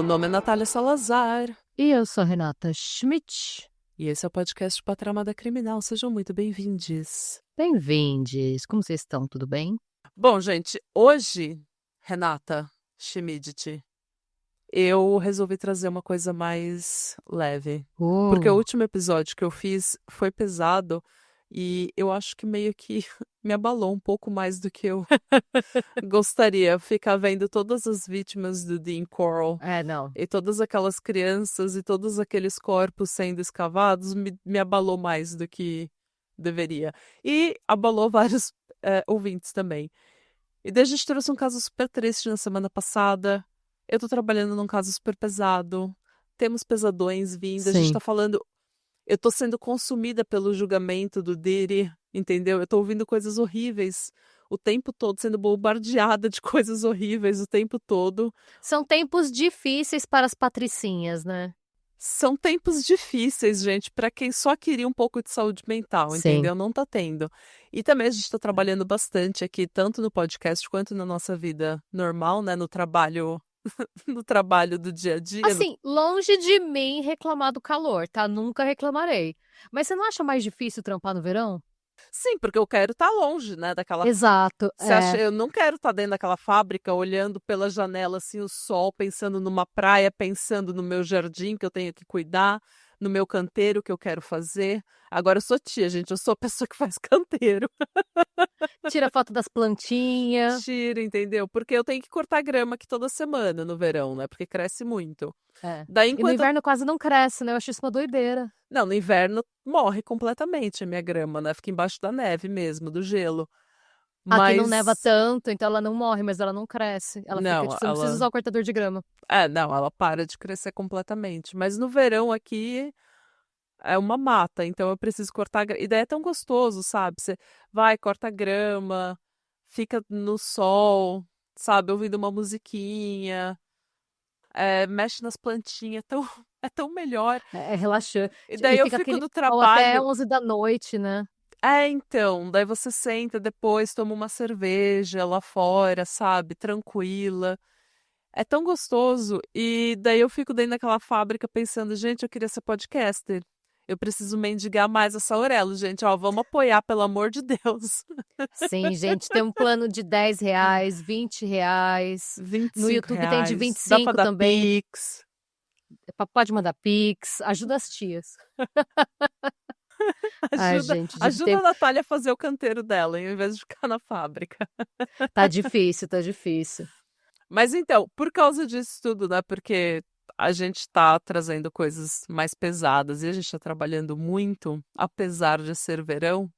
nome é Natália Salazar. E eu sou a Renata Schmidt. E esse é o podcast Patramada Criminal. Sejam muito bem-vindos. Bem-vindos. Como vocês estão? Tudo bem? Bom, gente, hoje, Renata Schmidt, eu resolvi trazer uma coisa mais leve. Porque o último episódio que eu fiz foi pesado e eu acho que meio que me abalou um pouco mais do que eu gostaria. Ficar vendo todas as vítimas do Dean Corll Não. e todas aquelas crianças e todos aqueles corpos sendo escavados me abalou mais do que deveria. E abalou vários ouvintes também. E daí a gente trouxe um caso super triste na semana passada. Eu tô trabalhando num caso super pesado. Temos pesadões vindo. Sim. A gente tá falando... Eu tô sendo consumida pelo julgamento do Diddy, entendeu? Eu tô ouvindo coisas horríveis o tempo todo, sendo bombardeada de coisas horríveis o tempo todo. São tempos difíceis para as patricinhas, né? São tempos difíceis, gente, pra quem só queria um pouco de saúde mental, Sim. entendeu? Não tá tendo. E também a gente tá trabalhando bastante aqui, tanto no podcast quanto na nossa vida normal, né? No trabalho do dia a dia. Assim, longe de mim reclamar do calor, tá? Nunca reclamarei. Mas você não acha mais difícil trampar no verão? Sim, porque eu quero estar longe, né, daquela... Exato. Você acha, eu não quero estar dentro daquela fábrica, olhando pela janela, assim, o sol, pensando numa praia, pensando no meu jardim que eu tenho que cuidar, no meu canteiro que eu quero fazer. Agora eu sou tia, gente, eu sou a pessoa que faz canteiro. Tira foto das plantinhas. Tira, entendeu? Porque eu tenho que cortar grama aqui toda semana no verão, né? Porque cresce muito. Daí, E no enquanto... inverno quase não cresce, né? Eu acho isso uma doideira. Não, no inverno morre completamente a minha grama, né? Fica embaixo da neve mesmo, do gelo. Aqui não Mas... neva tanto, então ela não morre, mas ela não cresce. Ela fica, Não, tipo, você não precisa usar o cortador de grama. não, ela para de crescer completamente. Mas no verão aqui é uma mata, então eu preciso cortar. E daí é tão gostoso, sabe? Você vai, corta grama, fica no sol, sabe? Ouvindo uma musiquinha, mexe nas plantinhas, é tão melhor. É relaxante. E daí E eu fica fico aquele no sol até trabalho. 11 da noite, né? Então, daí você senta depois, toma uma cerveja lá fora, sabe? Tranquila. É tão gostoso. E daí eu fico dentro daquela fábrica pensando, gente, eu queria ser podcaster. Eu preciso mendigar mais essa Aurelo, gente. Ó, vamos apoiar, pelo amor de Deus. Sim, gente, tem um plano de R$10, R$20. 25 No YouTube tem de reais. Dá pra 25 dar também. Pix. Pode mandar Pix. Ajuda as tias. Ai, gente, Ajuda a Natália a fazer o canteiro dela, em vez de ficar na fábrica. Tá difícil, tá difícil. Mas então, por causa disso tudo, né? Porque a gente tá trazendo coisas mais pesadas e a gente tá trabalhando muito, apesar de ser verão.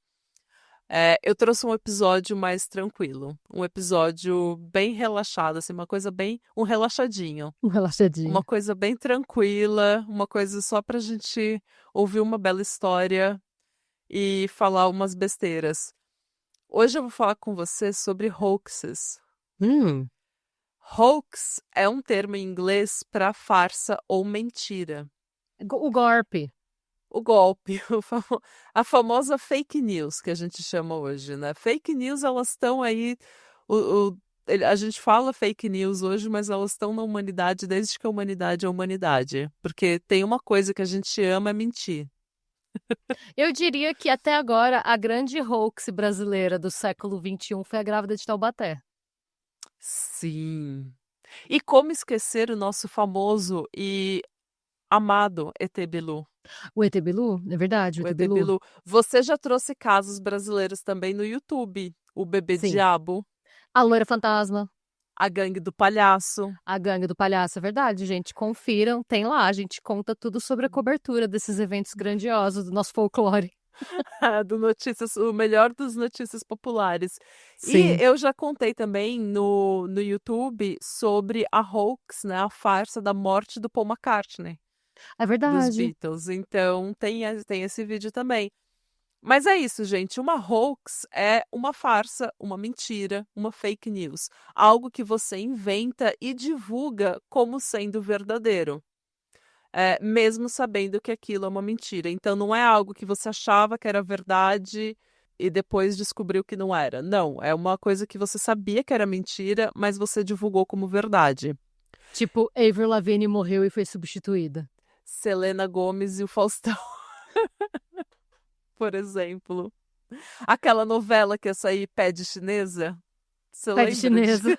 Eu trouxe um episódio mais tranquilo. Um episódio bem relaxado, assim, uma coisa bem... Um relaxadinho. Um relaxadinho. Uma coisa bem tranquila, uma coisa só pra gente ouvir uma bela história e falar umas besteiras. Hoje eu vou falar com você sobre hoaxes. Hoax é um termo em inglês para farsa ou mentira. O golpe. O golpe, a famosa fake news que a gente chama hoje, né? Fake news, elas estão aí... A gente fala fake news hoje, mas elas estão na humanidade desde que a humanidade é humanidade. Porque tem uma coisa que a gente ama, é mentir. Eu diria que até agora a grande hoax brasileira do século XXI foi a grávida de Taubaté. Sim. E como esquecer o nosso famoso e amado ET Bilu? O ET Bilu? É verdade, o ET Bilu. Você já trouxe casos brasileiros também no YouTube. O Bebê Sim. Diabo. A Loira Fantasma. A Gangue do Palhaço. A Gangue do Palhaço, é verdade, gente. Confiram, tem lá. A gente conta tudo sobre a cobertura desses eventos grandiosos do nosso folclore. O melhor dos notícias populares. Sim. E eu já contei também no YouTube sobre a hoax, né, a farsa da morte do Paul McCartney. É Dos verdade. Beatles. Então tem esse vídeo também. Mas é isso, gente. Uma hoax é uma farsa, uma mentira, uma fake news. Algo que você inventa e divulga como sendo verdadeiro. Mesmo sabendo que aquilo é uma mentira. Então não é algo que você achava que era verdade e depois descobriu que não era. Não, é uma coisa que você sabia que era mentira, mas você divulgou como verdade. Tipo, Avril Lavigne morreu e foi substituída. Selena Gomez e o Faustão, por exemplo. Aquela novela que ia sair, Pé de Chinesa. Você Pé de lembra disso? chinesa.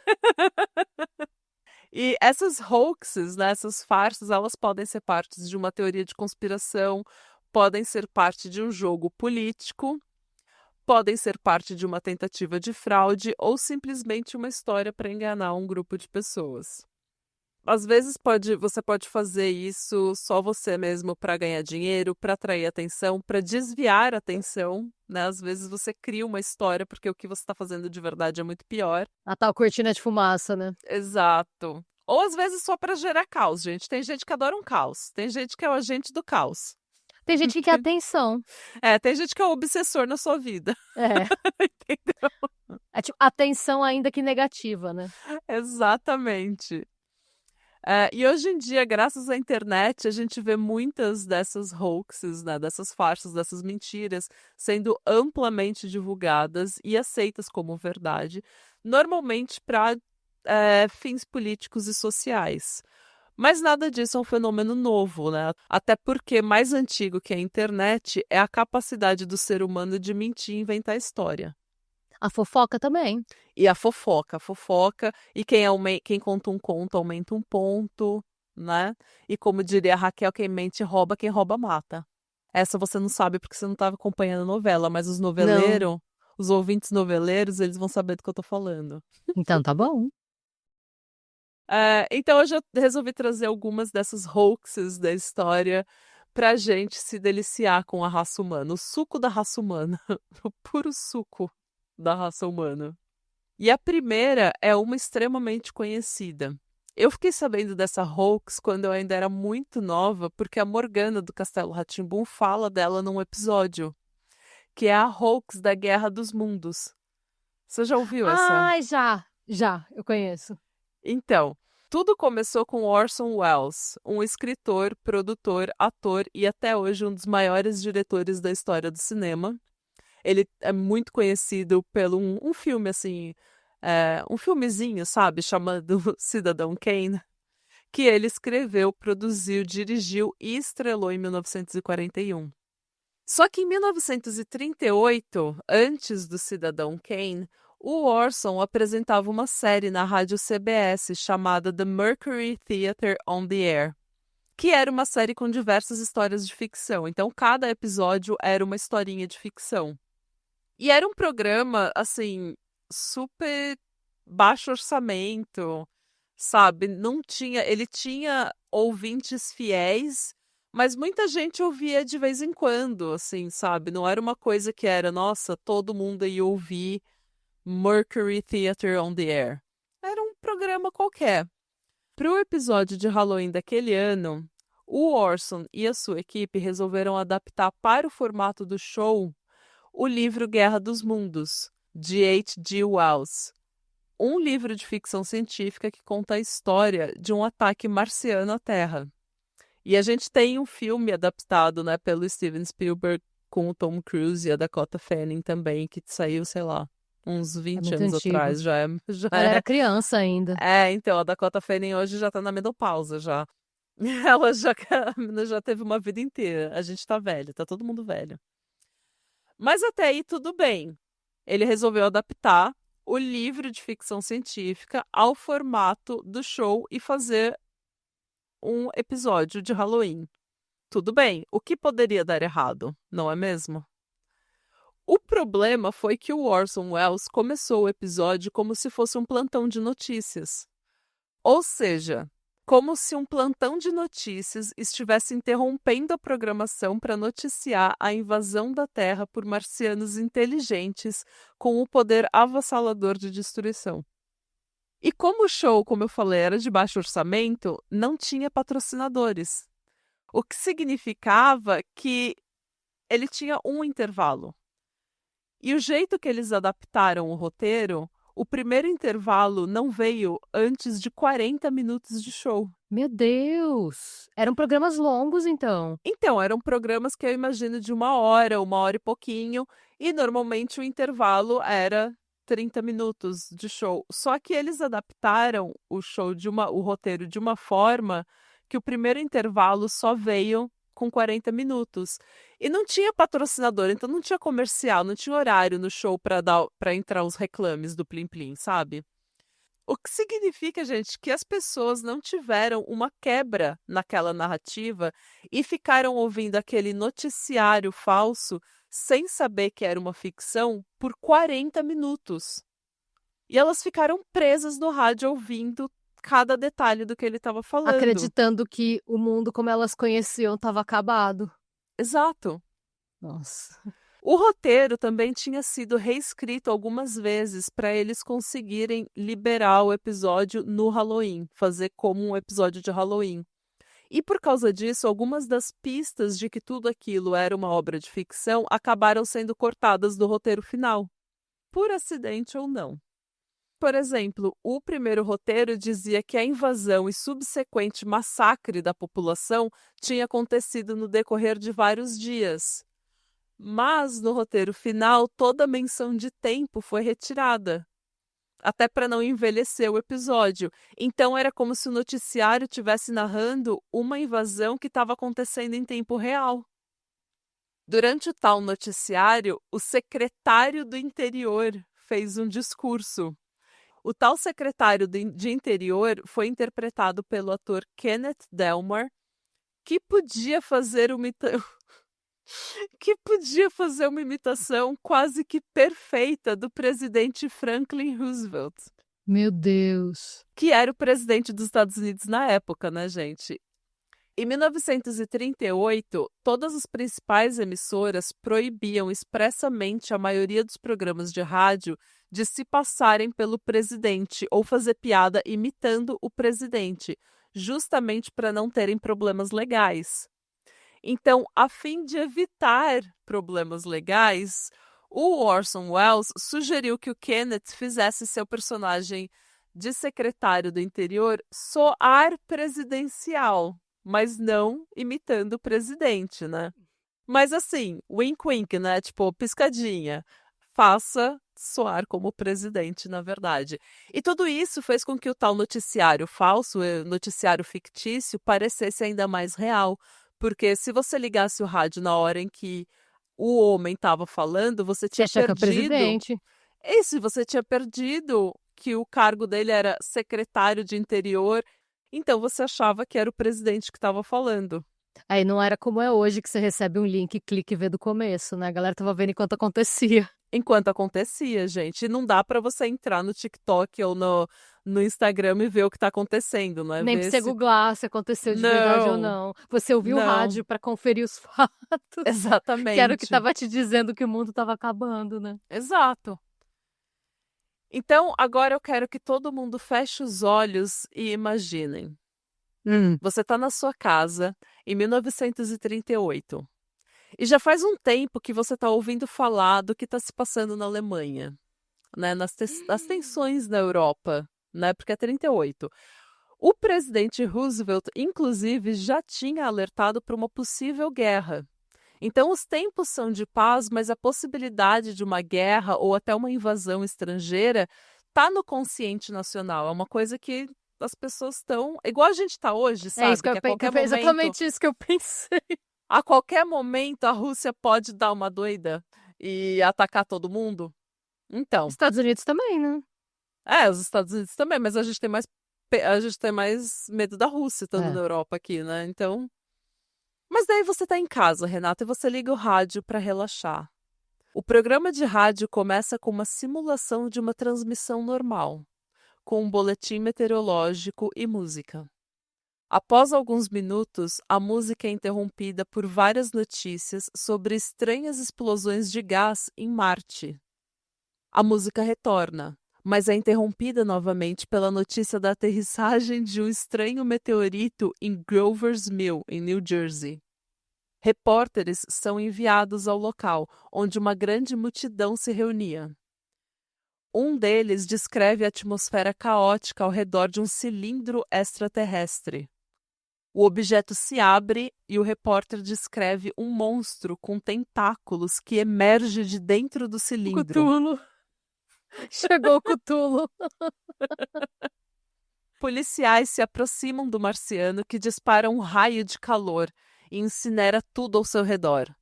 E essas hoaxes, né, essas farsas, elas podem ser partes de uma teoria de conspiração, podem ser parte de um jogo político, podem ser parte de uma tentativa de fraude ou simplesmente uma história para enganar um grupo de pessoas. Às vezes você pode fazer isso só você mesmo para ganhar dinheiro, para atrair atenção, para desviar a atenção, né? Às vezes você cria uma história porque o que você está fazendo de verdade é muito pior. A tal cortina de fumaça, né? Exato. Ou às vezes só para gerar caos, gente. Tem gente que adora um caos. Tem gente que é o agente do caos. Tem gente que quer atenção. Tem gente que é o obsessor na sua vida. É. Entendeu? É tipo, atenção ainda que negativa, né? Exatamente. E hoje em dia, graças à internet, a gente vê muitas dessas hoaxes, né, dessas farsas, dessas mentiras, sendo amplamente divulgadas e aceitas como verdade, normalmente para fins políticos e sociais. Mas nada disso é um fenômeno novo, né? Até porque mais antigo que a internet é a capacidade do ser humano de mentir e inventar história. A fofoca também. E a fofoca, e quem conta um conto aumenta um ponto, né? E como diria a Raquel, quem mente rouba, quem rouba mata. Essa você não sabe porque você não estava acompanhando a novela, mas os noveleiros, os ouvintes noveleiros, eles vão saber do que eu tô falando. Então tá bom. Então hoje eu resolvi trazer algumas dessas hoaxes da história pra gente se deliciar com a raça humana, o suco da raça humana, o puro suco da raça humana. E a primeira é uma extremamente conhecida. Eu fiquei sabendo dessa hoax quando eu ainda era muito nova, porque a Morgana do Castelo Rá-Tim-Bum fala dela num episódio, que é a hoax da Guerra dos Mundos. Você já ouviu essa? Ai, já, eu conheço. Então, tudo começou com Orson Welles, um escritor, produtor, ator e até hoje um dos maiores diretores da história do cinema. Ele é muito conhecido pelo um filme, assim, um filmezinho, sabe, chamado Cidadão Kane, que ele escreveu, produziu, dirigiu e estrelou em 1941. Só que em 1938, antes do Cidadão Kane, o Orson apresentava uma série na rádio CBS chamada The Mercury Theatre on the Air, que era uma série com diversas histórias de ficção. Então, cada episódio era uma historinha de ficção. E era um programa, assim, super baixo orçamento, sabe? Não tinha, ele tinha ouvintes fiéis, mas muita gente ouvia de vez em quando, assim, sabe? Não era uma coisa que era, nossa, todo mundo ia ouvir Mercury Theatre on the Air. Era um programa qualquer. Para o episódio de Halloween daquele ano, o Orson e a sua equipe resolveram adaptar para o formato do show o livro Guerra dos Mundos, de H.G. Wells, um livro de ficção científica que conta a história de um ataque marciano à Terra. E a gente tem um filme adaptado, né, pelo Steven Spielberg com o Tom Cruise e a Dakota Fanning também, que saiu, sei lá, uns 20 anos antigo. atrás. Ela era criança ainda. Então, a Dakota Fanning hoje já tá na menopausa, já. Ela já, a menina já teve uma vida inteira. A gente tá velho, tá todo mundo velho. Mas até aí tudo bem. Ele resolveu adaptar o livro de ficção científica ao formato do show e fazer um episódio de Halloween. Tudo bem. O que poderia dar errado, não é mesmo? O problema foi que o Orson Welles começou o episódio como se fosse um plantão de notícias. Ou seja, como se um plantão de notícias estivesse interrompendo a programação para noticiar a invasão da Terra por marcianos inteligentes com o poder avassalador de destruição. E como o show, como eu falei, era de baixo orçamento, não tinha patrocinadores. O que significava que ele tinha um intervalo. E o jeito que eles adaptaram o roteiro, o primeiro intervalo não veio antes de 40 minutos de show. Meu Deus! Eram programas longos, então. Então, eram programas que eu imagino de 1 hora e pouquinho, e normalmente o intervalo era 30 minutos de show. Só que eles adaptaram o roteiro de uma forma que o primeiro intervalo só veio com 40 minutos. E não tinha patrocinador, então não tinha comercial, não tinha horário no show para entrar os reclames do Plim Plim, sabe? O que significa, gente, que as pessoas não tiveram uma quebra naquela narrativa e ficaram ouvindo aquele noticiário falso sem saber que era uma ficção por 40 minutos. E elas ficaram presas no rádio ouvindo cada detalhe do que ele estava falando. Acreditando que o mundo como elas conheciam estava acabado. Exato. Nossa. O roteiro também tinha sido reescrito algumas vezes para eles conseguirem liberar o episódio no Halloween, fazer como um episódio de Halloween. E por causa disso, algumas das pistas de que tudo aquilo era uma obra de ficção acabaram sendo cortadas do roteiro final, por acidente ou não. Por exemplo, o primeiro roteiro dizia que a invasão e subsequente massacre da população tinha acontecido no decorrer de vários dias. Mas no roteiro final, toda a menção de tempo foi retirada, até para não envelhecer o episódio. Então era como se o noticiário estivesse narrando uma invasão que estava acontecendo em tempo real. Durante o tal noticiário, o secretário do interior fez um discurso. O tal secretário de interior foi interpretado pelo ator Kenneth Delmar, que podia fazer uma imitação quase que perfeita do presidente Franklin Roosevelt. Meu Deus. Que era o presidente dos Estados Unidos na época, né, gente? Em 1938, todas as principais emissoras proibiam expressamente a maioria dos programas de rádio de se passarem pelo presidente ou fazer piada imitando o presidente, justamente para não terem problemas legais. Então, a fim de evitar problemas legais, o Orson Welles sugeriu que o Kenneth fizesse seu personagem de secretário do interior soar presidencial, mas não imitando o presidente, né? Mas assim, wink wink, né? Tipo, piscadinha. Faça soar como presidente, na verdade. E tudo isso fez com que o tal noticiário falso, noticiário fictício, parecesse ainda mais real. Porque se você ligasse o rádio na hora em que o homem estava falando, você tinha Você acha que é o perdido. presidente? E se você tinha perdido que o cargo dele era secretário de interior, então você achava que era o presidente que estava falando. Aí não era como é hoje, que você recebe um link, clica e vê do começo, né? A galera tava vendo enquanto acontecia. Enquanto acontecia, gente. E não dá para você entrar no TikTok ou no Instagram e ver o que está acontecendo, não é? Nem pra Ver você se... googlar se aconteceu de verdade ou Não, não. Você ouviu o não. rádio pra conferir os fatos. Exatamente. Que era o que tava te dizendo que o mundo tava acabando, né? Exato. Então, agora eu quero que todo mundo feche os olhos e imaginem. Você está na sua casa em 1938 e já faz um tempo que você está ouvindo falar do que está se passando na Alemanha, né? As tensões na Europa, né? Porque é 38. O presidente Roosevelt, inclusive, já tinha alertado para uma possível guerra. Então, os tempos são de paz, mas a possibilidade de uma guerra ou até uma invasão estrangeira está no consciente nacional. É uma coisa que as pessoas estão... Igual a gente está hoje, sabe? É isso que eu a qualquer pensei. momento, Exatamente isso que eu pensei. a qualquer momento a Rússia pode dar uma doida e atacar todo mundo. Então, Estados Unidos também, né? os Estados Unidos também, mas a gente tem mais medo da Rússia estando na Europa aqui, né? Então... Mas daí você está em casa, Renata, e você liga o rádio para relaxar. O programa de rádio começa com uma simulação de uma transmissão normal, com um boletim meteorológico e música. Após alguns minutos, a música é interrompida por várias notícias sobre estranhas explosões de gás em Marte. A música retorna, mas é interrompida novamente pela notícia da aterrissagem de um estranho meteorito em Grover's Mill, em New Jersey. Repórteres são enviados ao local, onde uma grande multidão se reunia. Um deles descreve a atmosfera caótica ao redor de um cilindro extraterrestre. O objeto se abre e o repórter descreve um monstro com tentáculos que emerge de dentro do cilindro. Cthulhu. Chegou o Cthulhu. Policiais se aproximam do marciano que dispara um raio de calor e incinera tudo ao seu redor.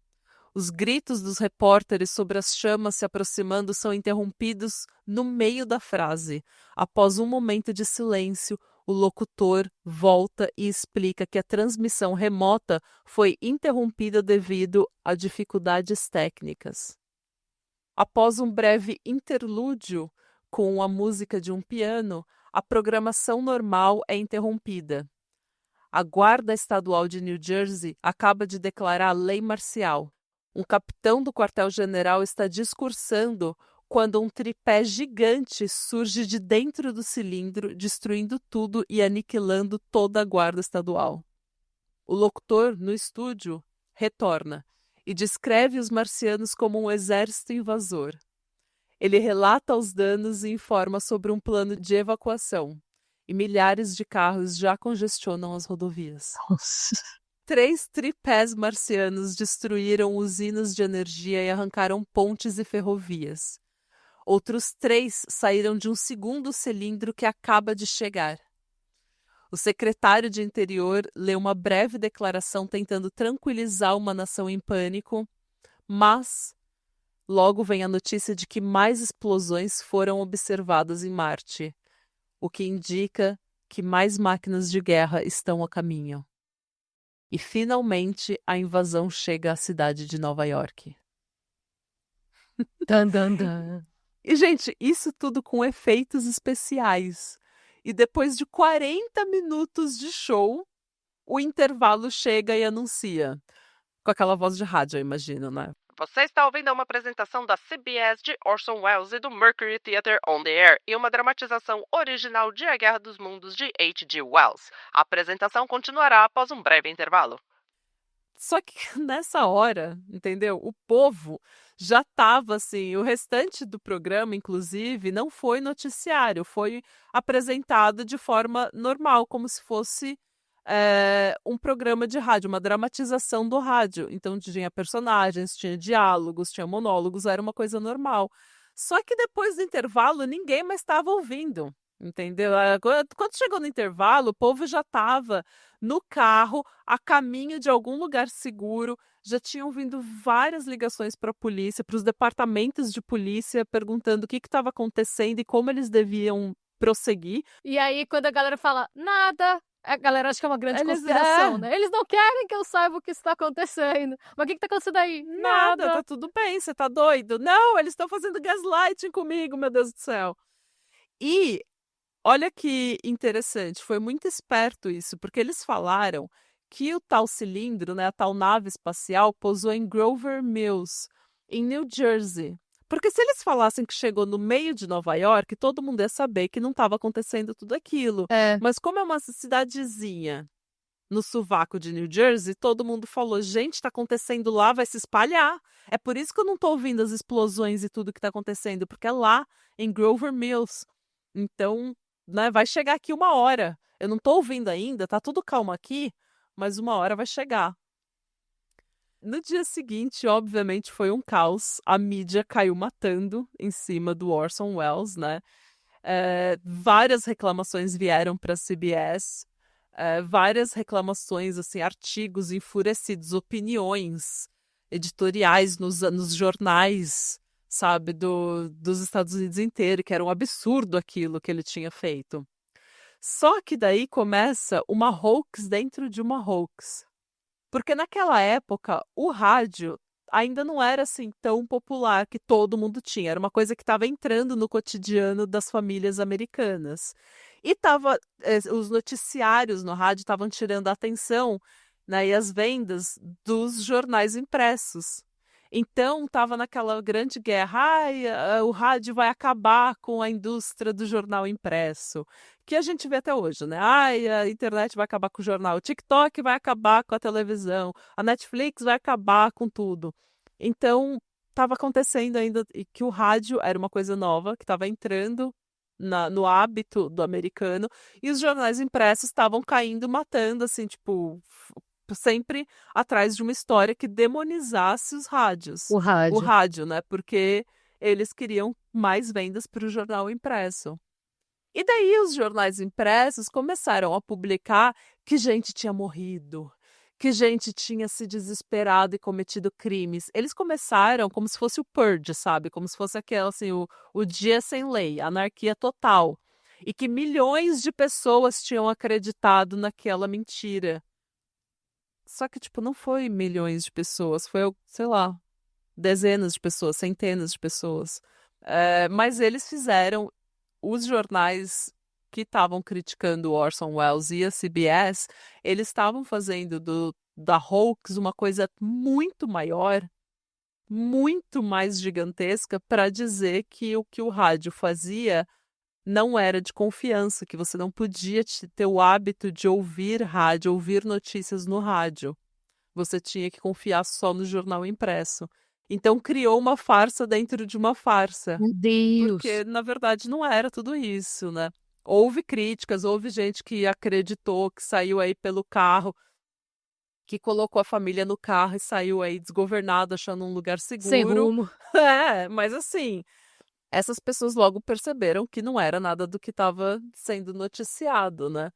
Os gritos dos repórteres sobre as chamas se aproximando são interrompidos no meio da frase. Após um momento de silêncio, o locutor volta e explica que a transmissão remota foi interrompida devido a dificuldades técnicas. Após um breve interlúdio com a música de um piano, a programação normal é interrompida. A Guarda Estadual de New Jersey acaba de declarar lei marcial. Um capitão do quartel-general está discursando quando um tripé gigante surge de dentro do cilindro, destruindo tudo e aniquilando toda a Guarda Estadual. O locutor, no estúdio, retorna e descreve os marcianos como um exército invasor. Ele relata os danos e informa sobre um plano de evacuação. E milhares de carros já congestionam as rodovias. Nossa. 3 tripés marcianos destruíram usinas de energia e arrancaram pontes e ferrovias. Outros 3 saíram de um segundo cilindro que acaba de chegar. O secretário de Interior lê uma breve declaração tentando tranquilizar uma nação em pânico, mas logo vem a notícia de que mais explosões foram observadas em Marte, o que indica que mais máquinas de guerra estão a caminho. E finalmente a invasão chega à cidade de Nova York. Dan, dan, dan. E, gente, isso tudo com efeitos especiais. E depois de 40 minutos de show, o intervalo chega e anuncia. Com aquela voz de rádio, eu imagino, né? Você está ouvindo uma apresentação da CBS de Orson Welles e do Mercury Theatre on the Air e uma dramatização original de A Guerra dos Mundos de H.G. Wells. A apresentação continuará após um breve intervalo. Só que nessa hora, entendeu? O povo já estava assim, o restante do programa, inclusive, não foi noticiário, foi apresentado de forma normal, como se fosse um programa de rádio, uma dramatização do rádio. Então tinha personagens, tinha diálogos, tinha monólogos, era uma coisa normal. Só que depois do intervalo, ninguém mais estava ouvindo, entendeu? Quando chegou no intervalo, o povo já estava no carro, a caminho de algum lugar seguro, já tinham vindo várias ligações para a polícia, para os departamentos de polícia, perguntando o que estava acontecendo e como eles deviam prosseguir. E aí, quando a galera fala nada, a galera acha que é uma grande Eles- conspiração, né? Eles não querem que eu saiba o que está acontecendo. Mas o que está acontecendo aí? Nada, tá tudo bem, você tá doido? Não, eles estão fazendo gaslighting comigo, meu Deus do céu. E olha que interessante, foi muito esperto isso, porque eles falaram que o tal cilindro, né, a tal nave espacial, pousou em Grover Mills, em New Jersey. Porque se eles falassem que chegou no meio de Nova York, todo mundo ia saber que não estava acontecendo tudo aquilo. É. Mas como é uma cidadezinha no sovaco de New Jersey, todo mundo falou, gente, está acontecendo lá, vai se espalhar. É por isso que eu não estou ouvindo as explosões e tudo que está acontecendo, porque é lá, em Grover Mills. Então, né, vai chegar aqui uma hora. Eu não estou ouvindo ainda, tá tudo calmo aqui, mas uma hora vai chegar. No dia seguinte, obviamente, foi um caos. A mídia caiu matando em cima do Orson Welles, né? Várias reclamações vieram para a CBS, várias reclamações, assim, artigos enfurecidos, opiniões editoriais nos jornais, sabe, dos Estados Unidos inteiro, que era um absurdo aquilo que ele tinha feito. Só que daí começa uma hoax dentro de uma hoax. Porque naquela época, o rádio ainda não era assim tão popular que todo mundo tinha. Era uma coisa que estava entrando no cotidiano das famílias americanas. E os noticiários no rádio estavam tirando a atenção, né, e as vendas dos jornais impressos. Então, estava naquela grande guerra. O rádio vai acabar com a indústria do jornal impresso, que a gente vê até hoje, né? A internet vai acabar com o jornal, o TikTok vai acabar com a televisão, a Netflix vai acabar com tudo. Então, estava acontecendo ainda que o rádio era uma coisa nova, que estava entrando no hábito do americano, e os jornais impressos estavam caindo, matando, assim, tipo, sempre atrás de uma história que demonizasse os rádios. O rádio. O rádio, né? Porque eles queriam mais vendas para o jornal impresso. E daí os jornais impressos começaram a publicar que gente tinha morrido, que gente tinha se desesperado e cometido crimes. Eles começaram como se fosse o Purge, sabe? Como se fosse aquele, assim, o dia sem lei, anarquia total. E que milhões de pessoas tinham acreditado naquela mentira. Só que, tipo, não foi milhões de pessoas, foi, sei lá, dezenas de pessoas, centenas de pessoas. Mas eles fizeram, os jornais que estavam criticando o Orson Welles e a CBS, eles estavam fazendo da hoax uma coisa muito maior, muito mais gigantesca, para dizer que o que o rádio fazia não era de confiança, que você não podia ter o hábito de ouvir rádio, ouvir notícias no rádio. Você tinha que confiar só no jornal impresso. Então criou uma farsa dentro de uma farsa. Meu Deus! Porque, na verdade, não era tudo isso, né? Houve críticas, houve gente que acreditou, que saiu aí pelo carro, que colocou a família no carro e saiu aí desgovernado, achando um lugar Sem seguro. rumo. Mas assim, essas pessoas logo perceberam que não era nada do que estava sendo noticiado, né?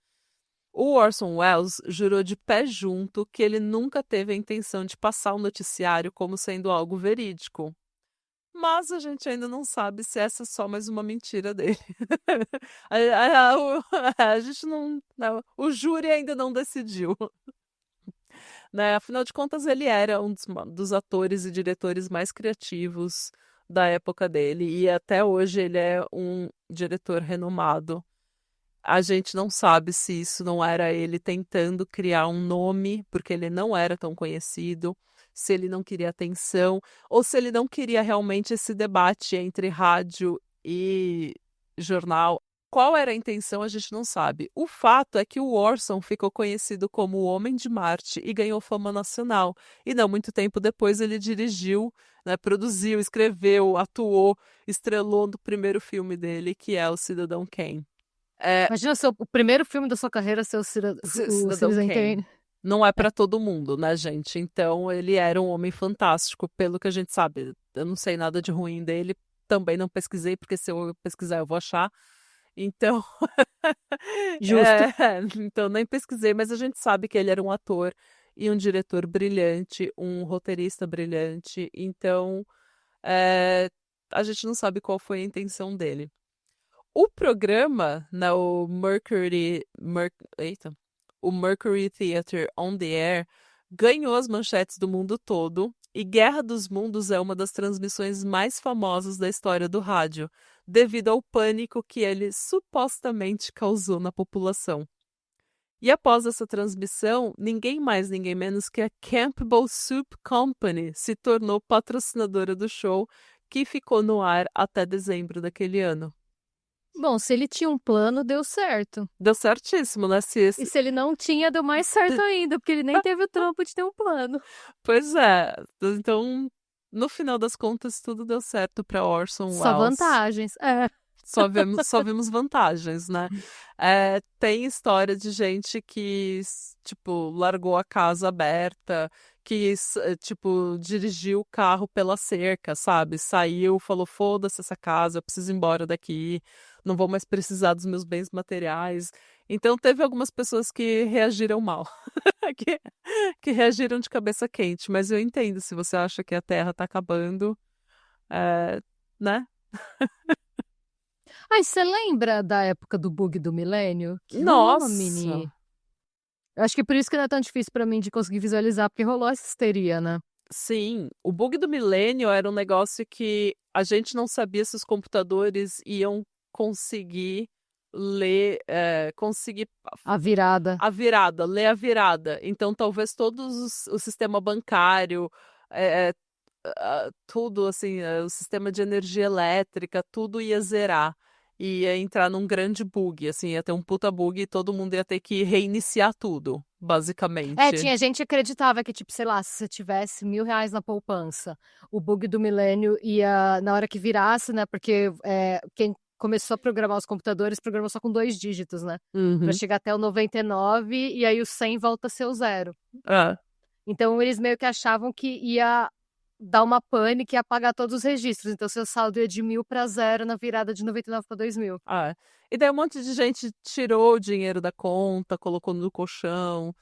O Orson Welles jurou de pé junto que ele nunca teve a intenção de passar o noticiário como sendo algo verídico. Mas a gente ainda não sabe se essa é só mais uma mentira dele. A gente não. O júri ainda não decidiu. Né? Afinal de contas, ele era um dos atores e diretores mais criativos da época dele. E até hoje ele é um diretor renomado. A gente não sabe se isso não era ele tentando criar um nome, porque ele não era tão conhecido, se ele não queria atenção, ou se ele não queria realmente esse debate entre rádio e jornal. Qual era a intenção, a gente não sabe. O fato é que o Orson ficou conhecido como o Homem de Marte e ganhou fama nacional. E não muito tempo depois ele dirigiu, né, produziu, escreveu, atuou, estrelou no primeiro filme dele, que é o Cidadão Kane. Imagina o primeiro filme da sua carreira ser o Cidadão Citizen Kane. Kane. Não é para todo mundo, né, gente? Então ele era um homem fantástico, pelo que a gente sabe. Eu não sei nada de ruim dele, também não pesquisei, porque se eu pesquisar eu vou achar. Então, Justo. então nem pesquisei, mas a gente sabe que ele era um ator e um diretor brilhante, um roteirista brilhante. Então, a gente não sabe qual foi a intenção dele. O programa, né, o Mercury Theatre on the Air, ganhou as manchetes do mundo todo e Guerra dos Mundos é uma das transmissões mais famosas da história do rádio, devido ao pânico que ele supostamente causou na população. E após essa transmissão, ninguém mais, ninguém menos que a Campbell Soup Company se tornou patrocinadora do show, que ficou no ar até dezembro daquele ano. Bom, se ele tinha um plano, deu certo. Deu certíssimo, né? E se ele não tinha, deu mais certo ainda, porque ele nem teve o trampo de ter um plano. Pois é. Então, no final das contas, tudo deu certo para Orson Welles. Só vantagens. Só vimos vantagens, né? Tem história de gente que, tipo, largou a casa aberta, que, tipo, dirigiu o carro pela cerca, sabe? Saiu, falou, foda-se essa casa, eu preciso ir embora daqui, não vou mais precisar dos meus bens materiais. Então, teve algumas pessoas que reagiram mal, que, que reagiram de cabeça quente, mas eu entendo se você acha que a Terra tá acabando, né? Ai, você lembra da época do bug do milênio? Que rolou uma mini. Nossa! Eu acho que por isso que não é tão difícil pra mim de conseguir visualizar, porque rolou essa histeria, né? Sim, o bug do milênio era um negócio que a gente não sabia se os computadores iam conseguir ler, conseguir A virada. ler a virada. Então, talvez o sistema bancário, tudo assim, o sistema de energia elétrica, tudo ia zerar. Ia entrar num grande bug, assim, ia ter um puta bug e todo mundo ia ter que reiniciar tudo, basicamente. Tinha gente que acreditava que, tipo, sei lá, se você tivesse R$ 1.000 na poupança, o bug do milênio ia, na hora que virasse, né? Porque quem começou a programar os computadores programou só com 2 dígitos, né? Uhum. Pra chegar até o 99 e aí o 100 volta a ser o 0. É. Então eles meio que achavam que ia dar uma pane que ia apagar todos os registros. Então, seu saldo ia de 1.000 para 0 na virada de 99 para 2000. Ah, e daí um monte de gente tirou o dinheiro da conta, colocou no colchão.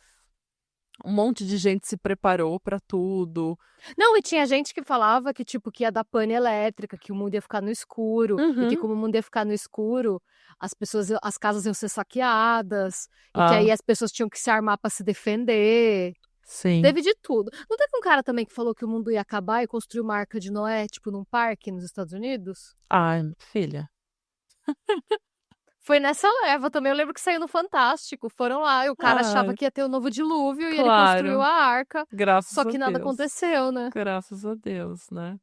Um monte de gente se preparou pra tudo. Não, e tinha gente que falava que, tipo, que ia dar pane elétrica, que o mundo ia ficar no escuro, e que Uhum. como o mundo ia ficar no escuro, as casas iam ser saqueadas, e que Ah, aí as pessoas tinham que se armar pra se defender. sim. Teve de tudo. Não teve um cara também que falou que o mundo ia acabar e construiu uma Arca de Noé, tipo, num parque nos Estados Unidos? Ai, filha. Foi nessa leva também. Eu lembro que saiu no Fantástico. Foram lá e o cara achava Ai, que ia ter o novo dilúvio e ele construiu claro. a arca. Graças Só a que nada Deus. aconteceu, né? Graças a Deus, né?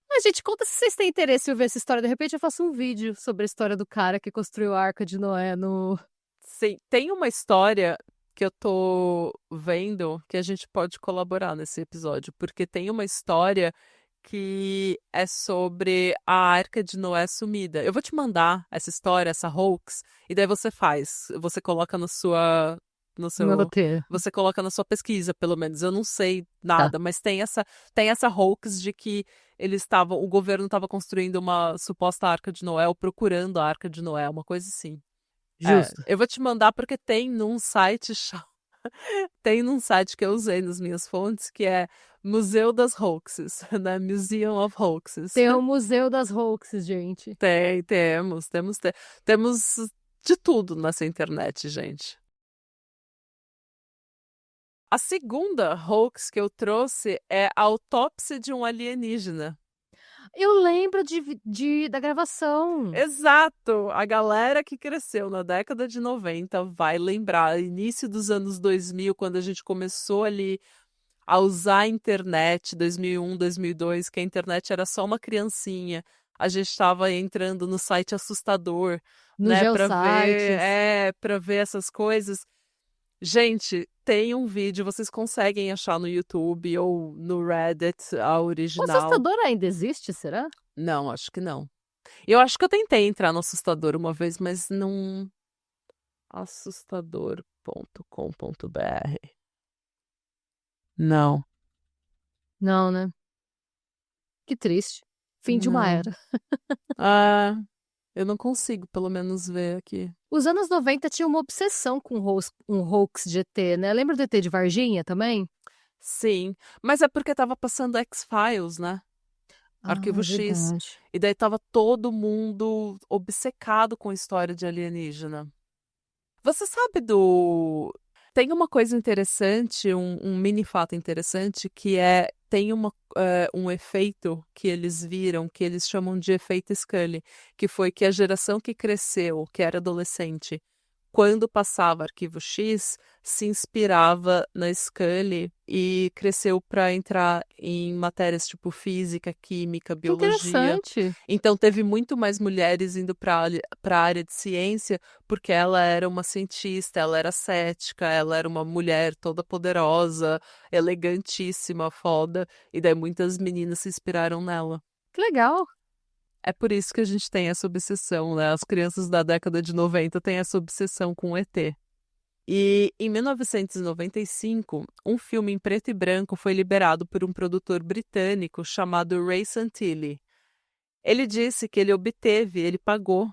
Mas, gente, conta se vocês têm interesse em ver essa história. De repente eu faço um vídeo sobre a história do cara que construiu a Arca de Noé no... Sim, tem uma história que eu tô vendo que a gente pode colaborar nesse episódio, porque tem uma história que é sobre a Arca de Noé sumida. Eu vou te mandar essa história, essa hoax, e daí você coloca no no meu seu, roteiro. você coloca na sua pesquisa, pelo menos. Eu não sei Tá. nada, mas tem essa hoax de que o governo estava construindo uma suposta Arca de Noé, ou procurando a Arca de Noé, uma coisa assim. Justo. Eu vou te mandar porque tem num site que eu usei nas minhas fontes, que é Museu das Hoaxes, né? Museum of Hoaxes. Tem o Museu das Hoaxes, gente. Temos de tudo nessa internet, gente. A segunda hoax que eu trouxe é a autópsia de um alienígena. Eu lembro da gravação. Exato! A galera que cresceu na década de 90 vai lembrar, início dos anos 2000, quando a gente começou ali a usar a internet, 2001, 2002, que a internet era só uma criancinha. A gente estava entrando no site assustador, Nos né, geosites. para ver essas coisas. Gente, tem um vídeo, vocês conseguem achar no YouTube ou no Reddit, a O original. assustador ainda existe, será? Não, acho que não. Eu acho que eu tentei entrar no assustador uma vez, mas não. Assustador.com.br. Não, Não, né? Que triste. Fim de uma não. era. Ah, eu não consigo, pelo menos, ver aqui. Os anos 90 tinham uma obsessão com um hoax de ET, né? Lembra do ET de Varginha também? Sim, mas é porque tava passando X-Files, né? Ah, Arquivo é X. verdade. E daí tava todo mundo obcecado com a história de alienígena. Você sabe do. Tem uma coisa interessante, um mini fato interessante, que tem um efeito que eles viram, que eles chamam de efeito Scully, que foi que a geração que cresceu, que era adolescente, quando passava Arquivo X, se inspirava na Scully e cresceu para entrar em matérias tipo física, química, Que biologia. interessante. Então teve muito mais mulheres indo para a área de ciência, porque ela era uma cientista, ela era cética, ela era uma mulher toda poderosa, elegantíssima, foda, e daí muitas meninas se inspiraram nela. Que legal. É por isso que a gente tem essa obsessão, né? As crianças da década de 90 têm essa obsessão com o ET. E em 1995, um filme em preto e branco foi liberado por um produtor britânico chamado Ray Santilli. Ele disse que ele pagou,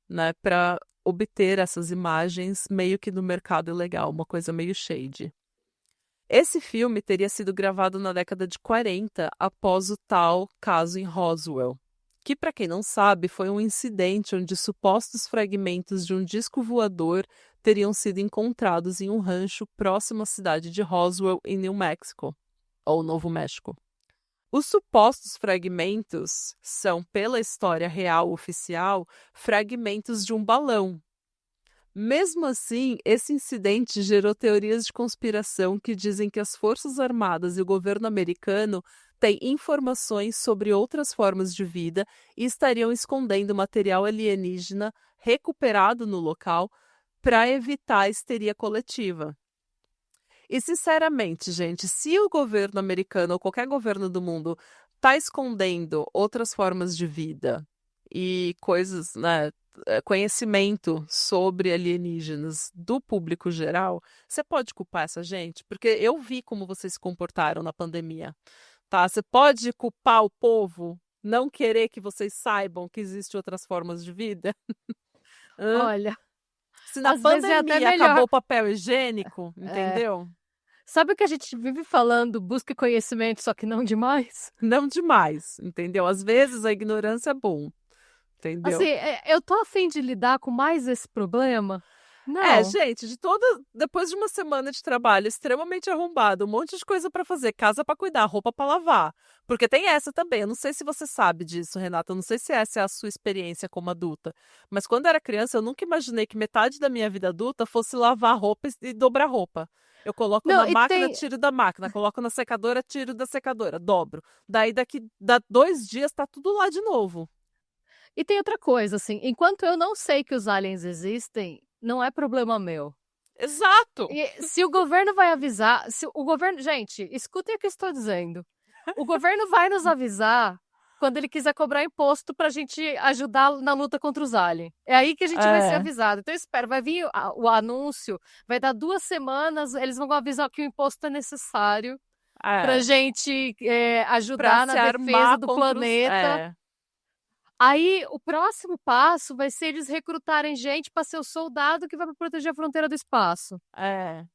né, para obter essas imagens meio que no mercado ilegal, uma coisa meio shady. Esse filme teria sido gravado na década de 40, após o tal caso em Roswell, que, para quem não sabe, foi um incidente onde supostos fragmentos de um disco voador teriam sido encontrados em um rancho próximo à cidade de Roswell, em New Mexico, ou Novo México. Os supostos fragmentos são, pela história real oficial, fragmentos de um balão. Mesmo assim, esse incidente gerou teorias de conspiração que dizem que as Forças Armadas e o governo americano têm informações sobre outras formas de vida e estariam escondendo material alienígena recuperado no local para evitar a histeria coletiva. E, sinceramente, gente, se o governo americano ou qualquer governo do mundo está escondendo outras formas de vida e coisas, né, conhecimento sobre alienígenas do público geral, você pode culpar essa gente? Porque eu vi como vocês se comportaram na pandemia. tá? Você pode culpar o povo, não querer que vocês saibam que existem outras formas de vida? Hã? Olha, Se na às vezes é até pandemia acabou melhor. o papel higiênico, É. entendeu? Sabe o que a gente vive falando? Busque conhecimento, só que não demais? Não demais, entendeu? Às vezes a ignorância é bom, Assim, entendeu? eu tô a fim de lidar com mais esse problema? É, Não. gente, depois de uma semana de trabalho extremamente arrombado, um monte de coisa pra fazer, casa pra cuidar, roupa pra lavar. Porque tem essa também. Eu não sei se você sabe disso, Renata. Eu não sei se essa é a sua experiência como adulta. Mas quando eu era criança, eu nunca imaginei que metade da minha vida adulta fosse lavar roupa e dobrar roupa. Eu coloco Não, na e máquina, tem, tiro da máquina, coloco na secadora, tiro da secadora, dobro. Daí daqui 2 dias tá tudo lá de novo. e tem outra coisa, assim, enquanto eu não sei que os aliens existem, não é problema meu. Exato! E se o governo vai avisar, se o governo, gente, escutem o que eu estou dizendo. O governo vai nos avisar quando ele quiser cobrar imposto pra gente ajudar na luta contra os aliens. É aí que a gente vai ser É, avisado. Então, espera, vai vir o anúncio, vai dar 2 semanas, eles vão avisar que o imposto é necessário pra é. gente Pra ajudar na se defesa armar do contra os. planeta. É, Aí, o próximo passo vai ser eles recrutarem gente para ser o soldado que vai proteger a fronteira do espaço. é.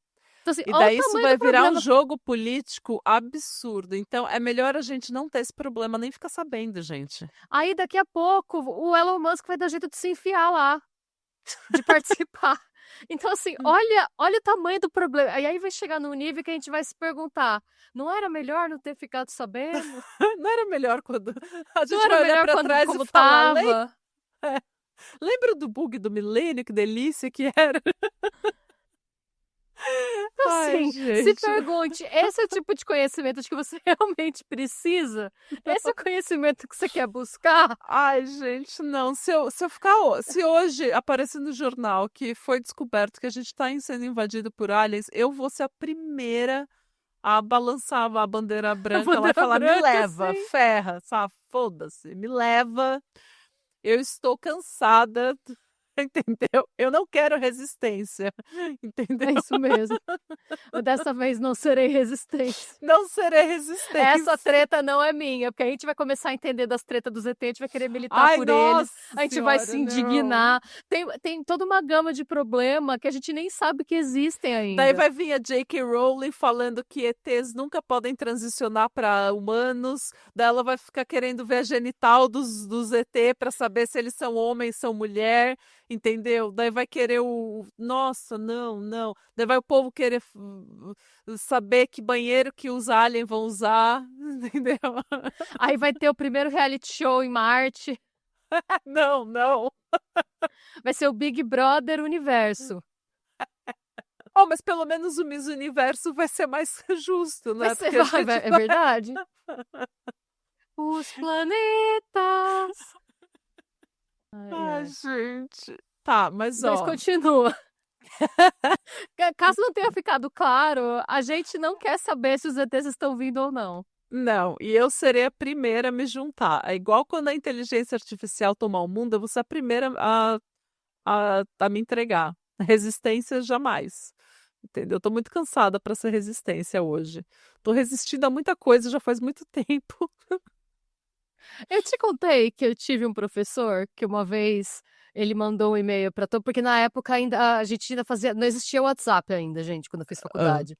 Então, assim, E olha o daí isso tamanho vai do virar um problema. jogo político absurdo. Então é melhor a gente não ter esse problema, nem ficar sabendo, gente. Aí, daqui a pouco, o Elon Musk vai dar jeito de se enfiar lá, de participar. Então, assim, olha o tamanho do problema. E aí vai chegar num nível que a gente vai se perguntar: não era melhor não ter ficado sabendo? Não era melhor quando a Não gente era vai olhar melhor para quando trás e como falar, tava? lembra do bug do milênio? Que delícia que era. Então, Ai, assim, se gente. pergunte, esse é o tipo de conhecimento de que você realmente precisa? Esse é o conhecimento que você quer buscar? Ai, gente, não. Se eu ficar. Se hoje aparecer no jornal que foi descoberto que a gente está sendo invadido por aliens, eu vou ser a primeira a balançar a bandeira A branca lá e bandeira falar: me branca, leva, sim. ferra, sabe? Foda-se, me leva. Eu estou cansada, entendeu? Eu não quero resistência, entendeu? É isso mesmo. Dessa vez não serei resistência. Não serei Essa resistência. treta não é minha, porque a gente vai começar a entender das tretas dos ET, a gente vai querer militar Ai, por eles, nossa a gente vai senhora, se não. indignar. Tem toda uma gama de problema que a gente nem sabe que existem Daí ainda. vai vir a J.K. Rowling falando que ETs nunca podem transicionar para humanos. Daí ela vai ficar querendo ver a genital dos ET para saber se eles são homens, são mulher, entendeu? Daí vai querer o. Nossa, não, não. Daí vai o povo querer saber que banheiro que os aliens vão usar, entendeu? Aí vai ter o primeiro reality show em Marte, Não, não. vai ser o Big Brother Universo. Oh, mas pelo menos o Miss Universo vai ser mais justo, Vai né? ser, Porque a gente é verdade? Os planetas. Ai, Ai, ai. gente. Tá, mas Mas ó. continua. Caso não tenha ficado claro, a gente não quer saber se os ETs estão vindo ou não. Não, e eu serei a primeira a me juntar. É igual quando a inteligência artificial tomar o mundo, eu vou ser a primeira a me entregar. Resistência jamais. Entendeu? Eu tô muito cansada para ser resistência hoje. Tô resistindo a muita coisa já faz muito tempo. Eu te contei que eu tive um professor que uma vez ele mandou um e-mail para todo, porque na época ainda a gente ainda fazia, não existia o WhatsApp ainda, gente, quando eu fiz Ah, faculdade.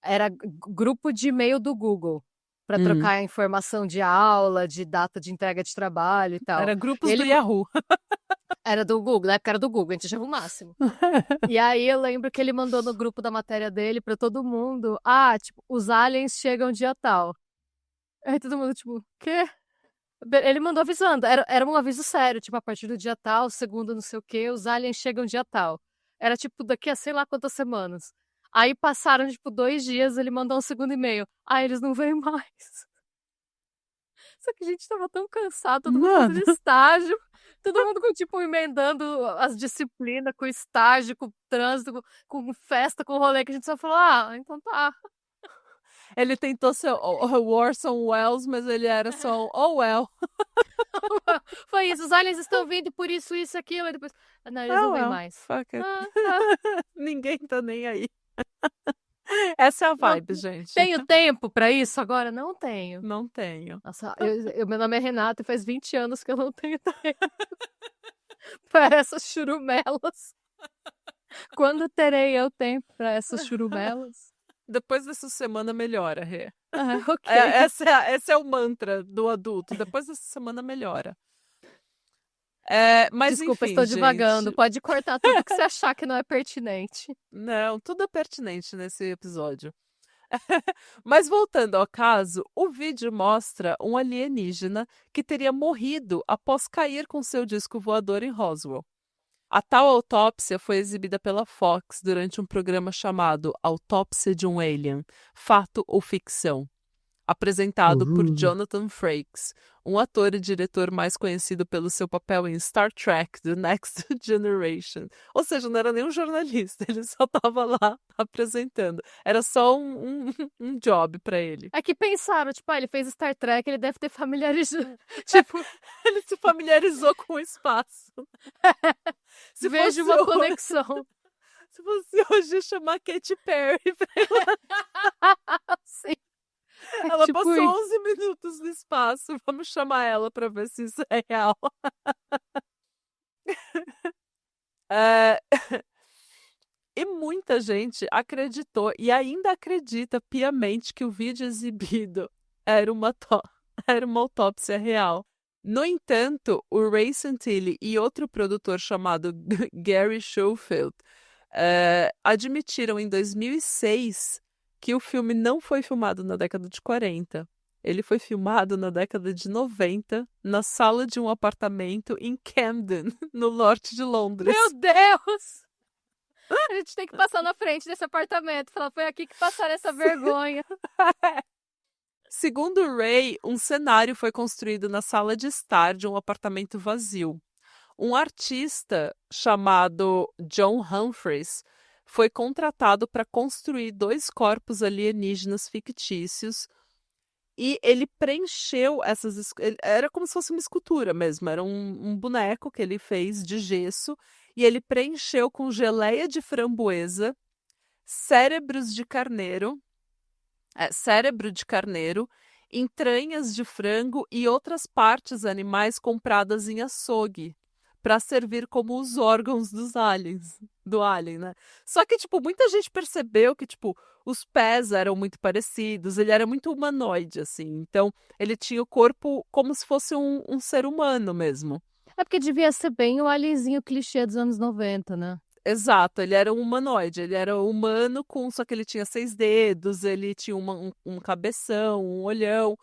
Era grupo de e-mail do Google para hum. trocar informação de aula, de data de entrega de trabalho e tal. Era grupos do Ele Yahoo. era do Google, na época era do Google, a gente achava o máximo. E aí eu lembro que ele mandou no grupo da matéria dele para todo mundo, tipo, os aliens chegam dia tal. Aí todo mundo, tipo, quê? Ele mandou avisando, era um aviso sério, tipo, a partir do dia tal, segundo não sei o quê, os aliens chegam dia tal. Era, tipo, daqui a sei lá quantas semanas. Aí passaram, tipo, 2 dias, ele mandou um segundo e-mail. Eles não vêm mais. Só que a gente tava tão cansado, todo mundo fazendo Mano, estágio, todo mundo, com, tipo, emendando as disciplinas com estágio, com trânsito, com festa, com rolê, que a gente só falou, então tá. ele tentou ser o Orson Welles, mas ele era só um oh well. Foi isso, os aliens estão vindo por isso, aquilo, e depois, não, eles Oh não vêm well, mais. fuck it. Tá. Ninguém tá nem aí. Essa é a Não vibe, gente. tenho tempo pra isso agora? Não tenho. Não tenho. Nossa, meu nome é Renata e faz 20 anos que eu não tenho tempo para essas churumelas. Quando terei eu tempo para essas churumelas? Depois dessa semana melhora, Rê. Ah, ok. Esse é o mantra do adulto. Depois dessa semana melhora. Mas Desculpa, enfim, estou divagando. gente. Pode cortar tudo que você achar que não é pertinente. Não, tudo é pertinente nesse episódio. Mas voltando ao caso, o vídeo mostra um alienígena que teria morrido após cair com seu disco voador em Roswell. A tal autópsia foi exibida pela Fox durante um programa chamado Autópsia de um Alien, Fato ou Ficção, apresentado por Jonathan Frakes, um ator e diretor mais conhecido pelo seu papel em Star Trek The Next Generation. Ou seja, não era nem um jornalista, ele só estava lá apresentando. Era só um job para ele. É que pensaram, tipo, ele fez Star Trek, ele deve ter familiarizado. Tipo, Ele se familiarizou com o espaço. Se vejo fosse uma hoje- conexão. Se fosse hoje chamar Katy Perry, Sim. É ela tipo passou isso. 11 minutos no espaço. Vamos chamar ela para ver se isso é real. É, E muita gente acreditou e ainda acredita piamente que o vídeo exibido era era uma autópsia real. No entanto, o Ray Santilli e outro produtor chamado Gary Schofield admitiram em 2006 que o filme não foi filmado na década de 40. Ele foi filmado na década de 90, na sala de um apartamento em Camden, no norte de Londres. Meu Deus! A gente tem que passar na frente desse apartamento. Falar, foi aqui que passaram essa vergonha. Segundo Ray, um cenário foi construído na sala de estar de um apartamento vazio. Um artista chamado John Humphreys foi contratado para construir 2 corpos alienígenas fictícios e ele preencheu era como se fosse uma escultura mesmo, era um boneco que ele fez de gesso e ele preencheu com geleia de framboesa, cérebros de carneiro, cérebro de carneiro, entranhas de frango e outras partes animais compradas em açougue para servir como os órgãos do alien, né? Só que, tipo, muita gente percebeu que, tipo, os pés eram muito parecidos, ele era muito humanoide, assim. Então, ele tinha o corpo como se fosse um ser humano mesmo. É porque devia ser bem o alienzinho clichê dos anos 90, né? Exato, ele era um humanoide, ele era humano, só que ele tinha 6 dedos, ele tinha um cabeção, um olhão.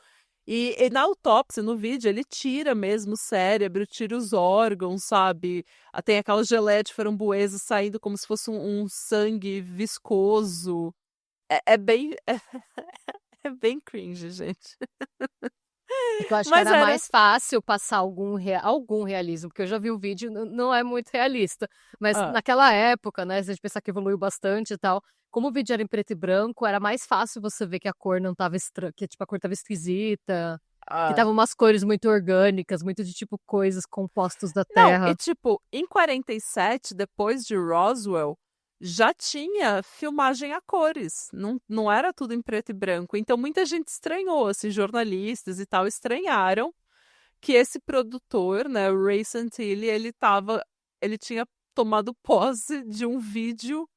E na autópsia, no vídeo, ele tira mesmo o cérebro, tira os órgãos, sabe? Tem aquela geleia de framboesa saindo como se fosse um sangue viscoso. É bem. É bem cringe, gente. É que eu acho que Mas era era. mais fácil passar algum realismo, porque eu já vi o vídeo, não é muito realista. Mas Ah, naquela época, né, se a gente pensar que evoluiu bastante e tal, como o vídeo era em preto e branco, era mais fácil você ver que a cor não tava que tipo, a cor tava esquisita, que ah. tava umas cores muito orgânicas, muito de tipo coisas compostos da Não, e terra. tipo, em 47, depois de Roswell, já tinha filmagem a cores, não era tudo em preto e branco. Então muita gente estranhou, assim, jornalistas e tal estranharam que esse produtor, né, o Ray Santilli, ele tinha tomado posse de um vídeo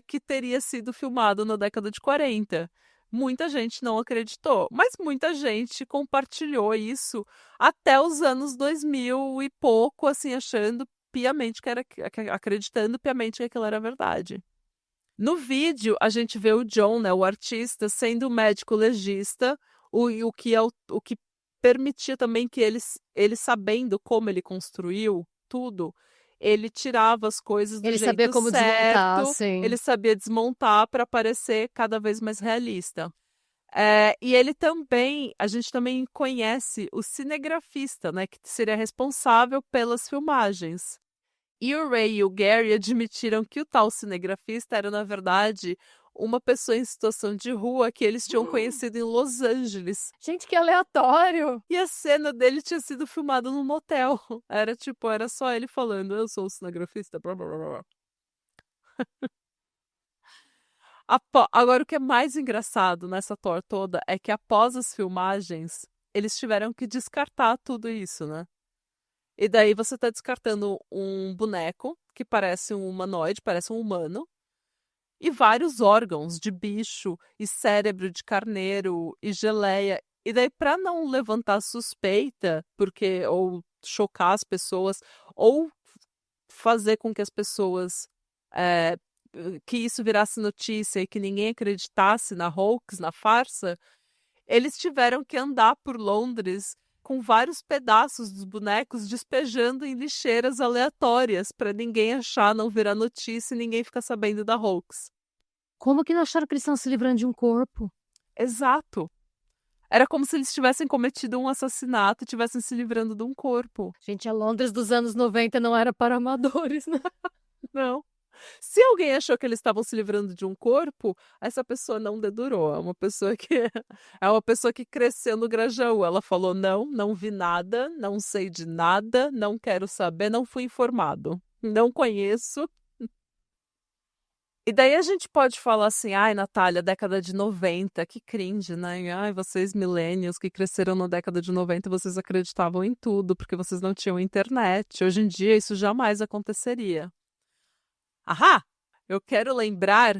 que teria sido filmado na década de 40. Muita gente não acreditou, mas muita gente compartilhou isso até os anos 2000 e pouco, assim, achando piamente acreditando piamente que aquilo era verdade. No vídeo, a gente vê o John, né, o artista, sendo o médico legista, o que permitia também que ele sabendo como ele construiu tudo, ele tirava as coisas do Ele sabia jeito como desmontar, certo, assim. ele sabia desmontar para parecer cada vez mais realista. E ele também, a gente também conhece o cinegrafista, né, que seria responsável pelas filmagens. E o Ray e o Gary admitiram que o tal cinegrafista era, na verdade, uma pessoa em situação de rua que eles tinham conhecido em Los Angeles. Gente, que aleatório! E a cena dele tinha sido filmada num motel. Era tipo, era só ele falando, eu sou o cinegrafista, blá blá blá blá. Agora, o que é mais engraçado nessa tour toda é que após as filmagens, eles tiveram que descartar tudo isso, né? E daí você tá descartando um boneco que parece um humanoide, parece um humano, e vários órgãos de bicho, e cérebro de carneiro, e geleia. E daí, pra não levantar suspeita, porque ou chocar as pessoas, ou fazer com que as pessoas é, que isso virasse notícia e que ninguém acreditasse na hoax, na farsa, eles tiveram que andar por Londres com vários pedaços dos bonecos despejando em lixeiras aleatórias para ninguém achar, não virar notícia e ninguém ficar sabendo da hoax. Como que não acharam que eles estão se livrando de um corpo? Exato. Era como se eles tivessem cometido um assassinato e estivessem se livrando de um corpo. Gente, a Londres dos anos 90 não era para amadores, né? Não. Se alguém achou que eles estavam se livrando de um corpo, essa pessoa não dedurou. É uma pessoa que cresceu no Grajaú. Ela falou: não, não vi nada, não sei de nada, não quero saber, não fui informado, não conheço. E daí a gente pode falar assim: ai, Natália, década de 90, que cringe, né? Ai, vocês millennials que cresceram na década de 90, vocês acreditavam em tudo, porque vocês não tinham internet. Hoje em dia isso jamais aconteceria. Ahá! Eu quero lembrar,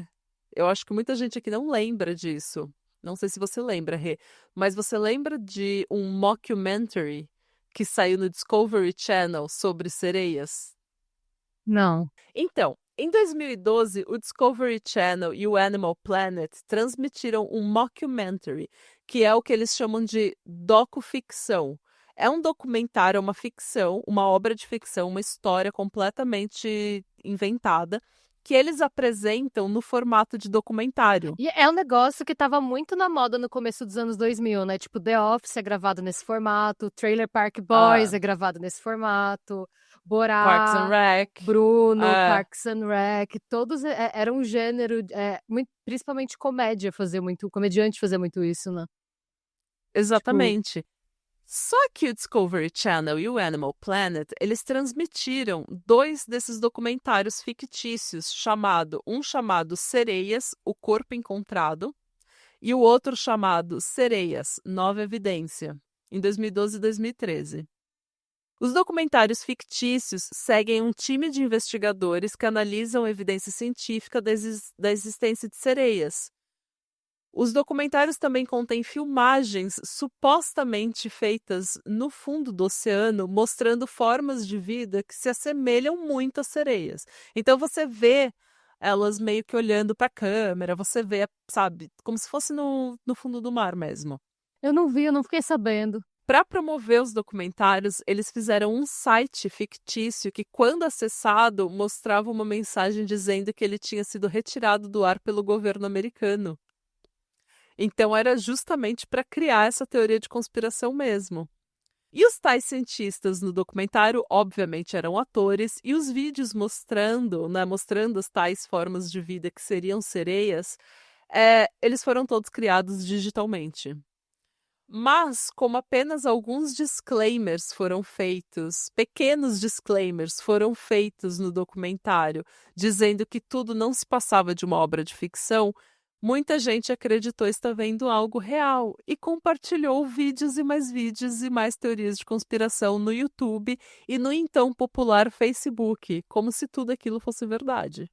eu acho que muita gente aqui não lembra disso. Não sei se você lembra, Rê, mas você lembra de um mockumentary que saiu no Discovery Channel sobre sereias? Não. Então, em 2012, o Discovery Channel e o Animal Planet transmitiram um mockumentary, que é o que eles chamam de docuficção. É um documentário, é uma ficção, uma obra de ficção, uma história completamente inventada, que eles apresentam no formato de documentário. E é um negócio que tava muito na moda no começo dos anos 2000, né? Tipo, The Office é gravado nesse formato, Trailer Park Boys Ah, é gravado nesse formato, Parks and Borá, Rec. Bruno, É, Parks and Rec, todos eram um gênero, principalmente comédia fazia muito, comediante fazia muito isso, né? Tipo, exatamente. Só que o Discovery Channel e o Animal Planet, eles transmitiram dois desses documentários fictícios, um chamado Sereias, O Corpo Encontrado, e o outro chamado Sereias, Nova Evidência, em 2012 e 2013. Os documentários fictícios seguem um time de investigadores que analisam evidência científica da existência de sereias. Os documentários também contêm filmagens supostamente feitas no fundo do oceano, mostrando formas de vida que se assemelham muito às sereias. Então você vê elas meio que olhando para a câmera, você vê, sabe, como se fosse no fundo do mar mesmo. eu não vi, eu não fiquei sabendo. Para promover os documentários, eles fizeram um site fictício que, quando acessado, mostrava uma mensagem dizendo que ele tinha sido retirado do ar pelo governo americano. Então era justamente para criar essa teoria de conspiração mesmo. E os tais cientistas no documentário, obviamente, eram atores, e os vídeos mostrando as tais formas de vida que seriam sereias, eles foram todos criados digitalmente. Mas, como apenas alguns disclaimers foram feitos, pequenos disclaimers foram feitos no documentário, dizendo que tudo não se passava de uma obra de ficção, muita gente acreditou estar vendo algo real e compartilhou vídeos e mais teorias de conspiração no YouTube e no então popular Facebook, como se tudo aquilo fosse verdade.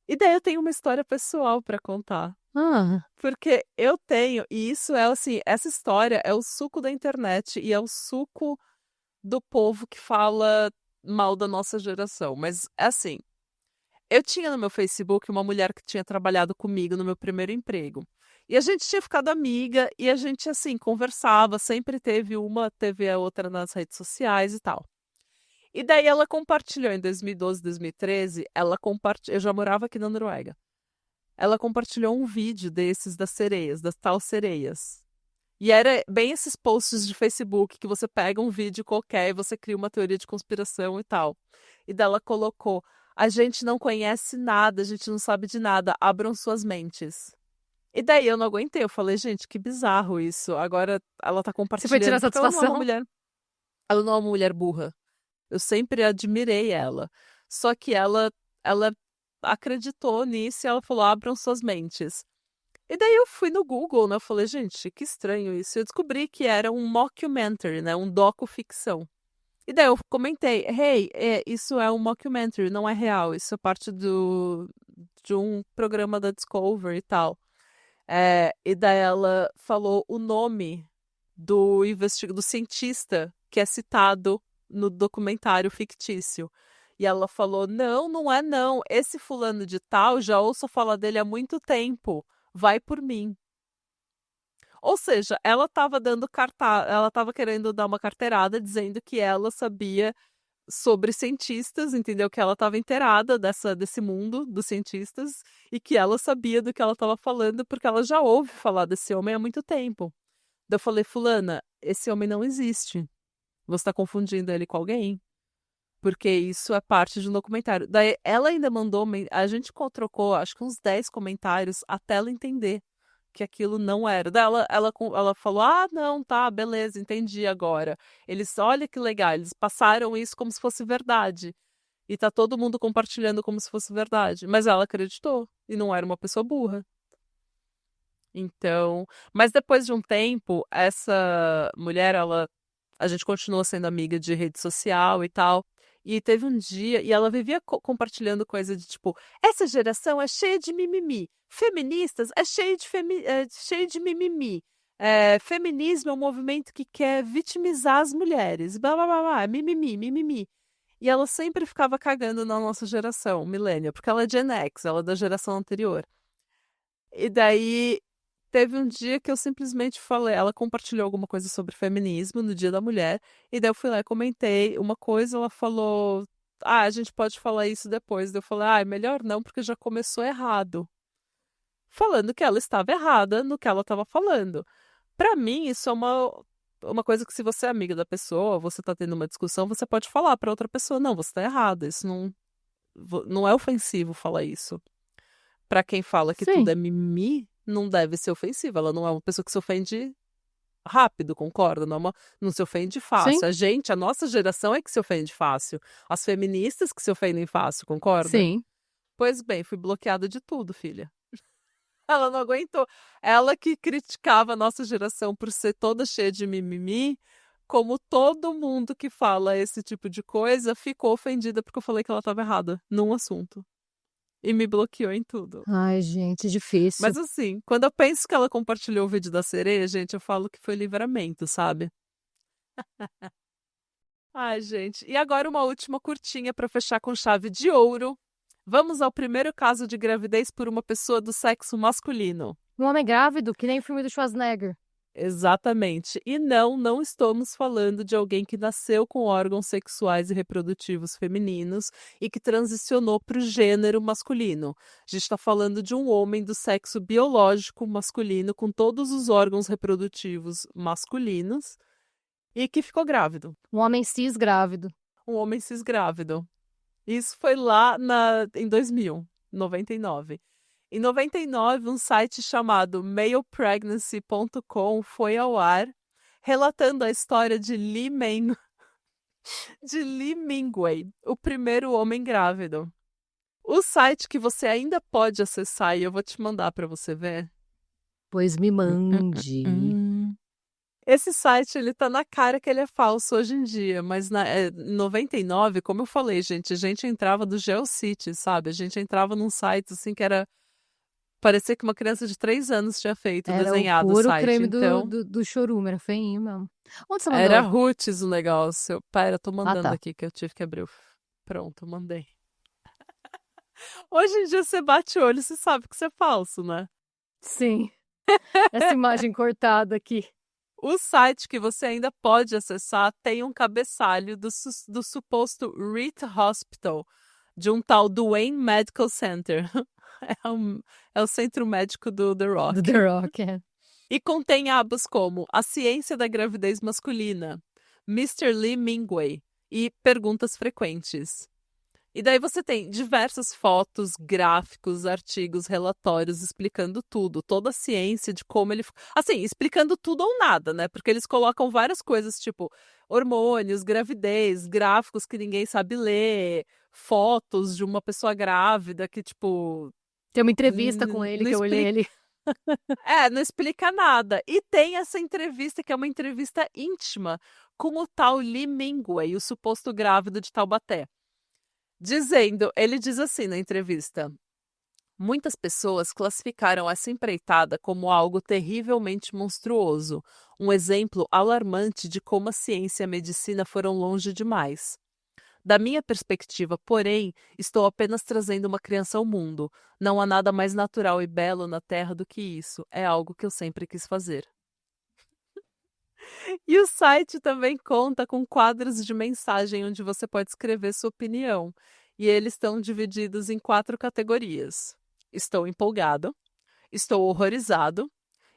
E daí eu tenho uma história pessoal para contar. Ah, Porque eu tenho, e isso é assim, essa história é o suco da internet e é o suco do povo que fala mal da nossa geração. Mas assim, eu tinha no meu Facebook uma mulher que tinha trabalhado comigo no meu primeiro emprego. E a gente tinha ficado amiga e a gente assim conversava, sempre teve a outra nas redes sociais e tal. E daí ela compartilhou em 2012, 2013, eu já morava aqui na Noruega. Ela compartilhou um vídeo desses das sereias, das tal sereias. E era bem esses posts de Facebook que você pega um vídeo qualquer e você cria uma teoria de conspiração e tal. E dela colocou: a gente não conhece nada, a gente não sabe de nada, abram suas mentes. E daí eu não aguentei, eu falei, gente, que bizarro isso. Agora ela tá você foi tirar compartilhando, porque satisfação? ela não é uma mulher burra. Eu sempre admirei ela. Só que ela acreditou nisso e ela falou, abram suas mentes. E daí eu fui no Google, né? Eu falei, gente, que estranho isso. Eu descobri que era um mockumentary, né? Um docu-ficção. E daí eu comentei, hey, isso é um mockumentary, não é real. Isso é parte de um programa da Discovery e tal. E daí ela falou o nome do cientista que é citado no documentário fictício. E ela falou, não, não é não. Esse fulano de tal, já ouço falar dele há muito tempo. Vai por mim. Ou seja, ela estava ela estava querendo dar uma carteirada dizendo que ela sabia sobre cientistas, entendeu? Que ela estava inteirada desse mundo dos cientistas e que ela sabia do que ela estava falando porque ela já ouve falar desse homem há muito tempo. Daí eu falei, fulana, esse homem não existe. Você está confundindo ele com alguém? Porque isso é parte de um documentário. Daí ela ainda mandou, a gente trocou acho que uns 10 comentários até ela entender que aquilo não era. Daí ela falou: ah, não, tá, beleza, entendi agora. Olha que legal, eles passaram isso como se fosse verdade. E tá todo mundo compartilhando como se fosse verdade. Mas ela acreditou e não era uma pessoa burra. Então, mas depois de um tempo, essa mulher, a gente continuou sendo amiga de rede social e tal. E teve um dia, e ela vivia compartilhando coisa de tipo, essa geração é cheia de mimimi. Feministas é cheio de mimimi. Feminismo é um movimento que quer vitimizar as mulheres. Blá, blá, blá, blá, mimimi, mimimi. E ela sempre ficava cagando na nossa geração, millennial, porque ela é Gen X, ela é da geração anterior. E daí teve um dia que eu simplesmente falei, ela compartilhou alguma coisa sobre feminismo no Dia da Mulher, e daí eu fui lá e comentei uma coisa, ela falou, a gente pode falar isso depois. Daí eu falei, melhor não, porque já começou errado. Falando que ela estava errada no que ela estava falando. Pra mim, isso é uma coisa que se você é amiga da pessoa, você tá tendo uma discussão, você pode falar pra outra pessoa, não, você tá errada, isso não é ofensivo falar isso. Pra quem fala que tudo Sim, é mimimi, não deve ser ofensivo. Ela não é uma pessoa que se ofende rápido, concorda? Não se ofende sim, fácil. A nossa geração é que se ofende fácil. As feministas que se ofendem fácil, concorda? sim. Pois bem, fui bloqueada de tudo, filha. Ela não aguentou. Ela que criticava a nossa geração por ser toda cheia de mimimi, como todo mundo que fala esse tipo de coisa ficou ofendida porque eu falei que ela estava errada num assunto. E me bloqueou em tudo. Ai, gente, difícil. Mas assim, quando eu penso que ela compartilhou o vídeo da sereia, gente, eu falo que foi livramento, sabe? Ai, gente. E agora uma última curtinha para fechar com chave de ouro. Vamos ao primeiro caso de gravidez por uma pessoa do sexo masculino. Um homem grávido, que nem o filme do Schwarzenegger. Exatamente. E não estamos falando de alguém que nasceu com órgãos sexuais e reprodutivos femininos e que transicionou para o gênero masculino. A gente está falando de um homem do sexo biológico masculino com todos os órgãos reprodutivos masculinos e que ficou grávido. Um homem cis grávido. Um homem cis grávido. Isso foi lá em 2000, 99. Em 99, um site chamado malepregnancy.com foi ao ar, relatando a história de de Lee Mingwei, o primeiro homem grávido. O site que você ainda pode acessar, e eu vou te mandar para você ver. Pois me mande. Esse site, ele tá na cara que ele é falso hoje em dia, mas em 99, como eu falei, gente, a gente entrava do GeoCities, sabe? A gente entrava num site, assim, que era... Parecia que uma criança de 3 anos tinha feito, Era o desenhado o puro site. creme Então, do chorume, era feinho mesmo. Onde você era mandou? roots o negócio. Pera, tô Ah, mandando tá. aqui que eu tive que abrir. Pronto, mandei. Hoje em dia você bate o olho e você sabe que isso é falso, né? Sim. Essa imagem cortada aqui. O site que você ainda pode acessar tem um cabeçalho do suposto Reed Hospital, de um tal Duane Medical Center. É o centro médico do The Rock. Do The Rock, é. E contém abas como A Ciência da Gravidez Masculina, Mr. Lee Mingwei e Perguntas Frequentes. E daí você tem diversas fotos, gráficos, artigos, relatórios explicando tudo, toda a ciência de como ele... Assim, explicando tudo ou nada, né? Porque eles colocam várias coisas, tipo hormônios, gravidez, gráficos que ninguém sabe ler, fotos de uma pessoa grávida que, tipo, Tem uma entrevista com ele não que eu olhei explica. ele. Não explica nada. E tem essa entrevista que é uma entrevista íntima com o tal Lee Mingwei, o suposto grávido de Taubaté. Ele diz assim na entrevista: muitas pessoas classificaram essa empreitada como algo terrivelmente monstruoso, um exemplo alarmante de como a ciência e a medicina foram longe demais. Da minha perspectiva, porém, estou apenas trazendo uma criança ao mundo. Não há nada mais natural e belo na Terra do que isso. É algo que eu sempre quis fazer. E o site também conta com quadros de mensagem onde você pode escrever sua opinião. E eles estão divididos em 4 categorias: estou empolgado, estou horrorizado,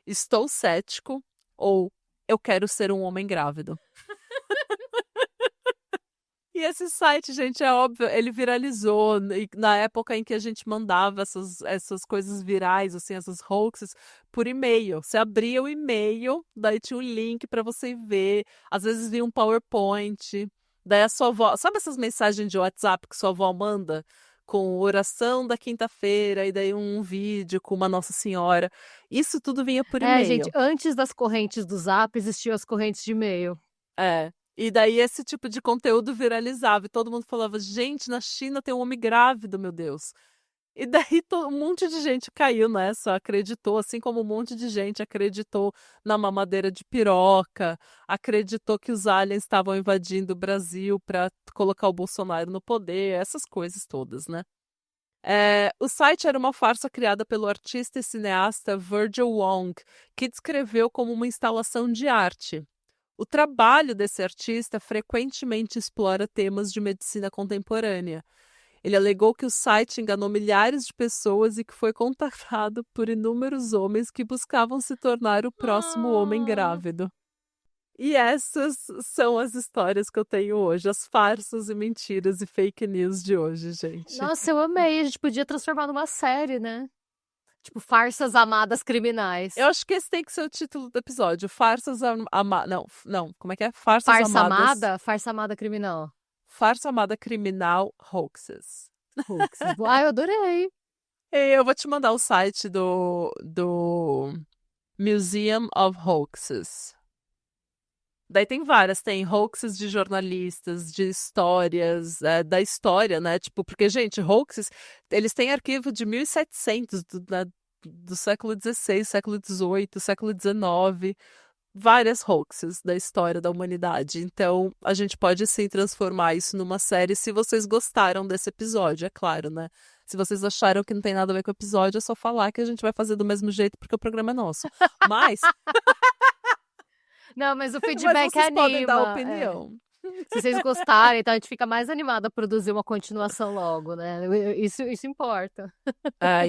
estou cético ou eu quero ser um homem grávido. E esse site, gente, é óbvio, ele viralizou na época em que a gente mandava essas coisas virais, assim, essas hoaxes, por e-mail. Você abria o e-mail, daí tinha um link para você ver. Às vezes vinha um PowerPoint. Daí a sua avó. Sabe essas mensagens de WhatsApp que sua avó manda? Com oração da quinta-feira, e daí um vídeo com uma Nossa Senhora. Isso tudo vinha por Gente, e-mail. antes das correntes do Zap, existiam as correntes de e-mail. É. E daí esse tipo de conteúdo viralizava e todo mundo falava: gente, na China tem um homem grávido, meu Deus. E daí um monte de gente caiu nessa, acreditou, assim como um monte de gente acreditou na mamadeira de piroca, acreditou que os aliens estavam invadindo o Brasil para colocar o Bolsonaro no poder, essas coisas todas, né? O site era uma farsa criada pelo artista e cineasta Virgil Wong, que descreveu como uma instalação de arte. O trabalho desse artista frequentemente explora temas de medicina contemporânea. Ele alegou que o site enganou milhares de pessoas e que foi contatado por inúmeros homens que buscavam se tornar o próximo homem grávido. E essas são as histórias que eu tenho hoje, as farsas e mentiras e fake news de hoje, gente. Nossa, eu amei. A gente podia transformar numa série, né? Tipo, farsas amadas criminais. Eu acho que esse tem que ser o título do episódio. Farsas amadas. Não, como é que é? Farsas Farsa amadas. amada? Farsa amada criminal. Farsa amada criminal hoaxes. Hoaxes. Eu adorei. E eu vou te mandar o site do Museum of Hoaxes. Daí tem várias, tem hoaxes de jornalistas, de histórias, da história, né? Tipo, porque, gente, hoaxes, eles têm arquivo de 1700, do século XVI, século XVIII, século XIX, várias hoaxes da história da humanidade. Então, a gente pode sim transformar isso numa série se vocês gostaram desse episódio, é claro, né? Se vocês acharam que não tem nada a ver com o episódio, é só falar que a gente vai fazer do mesmo jeito, porque o programa é nosso. Mas, Não, mas o mas feedback vocês podem dar anima. opinião. Se vocês gostarem, então a gente fica mais animada a produzir uma continuação logo, né? Isso importa.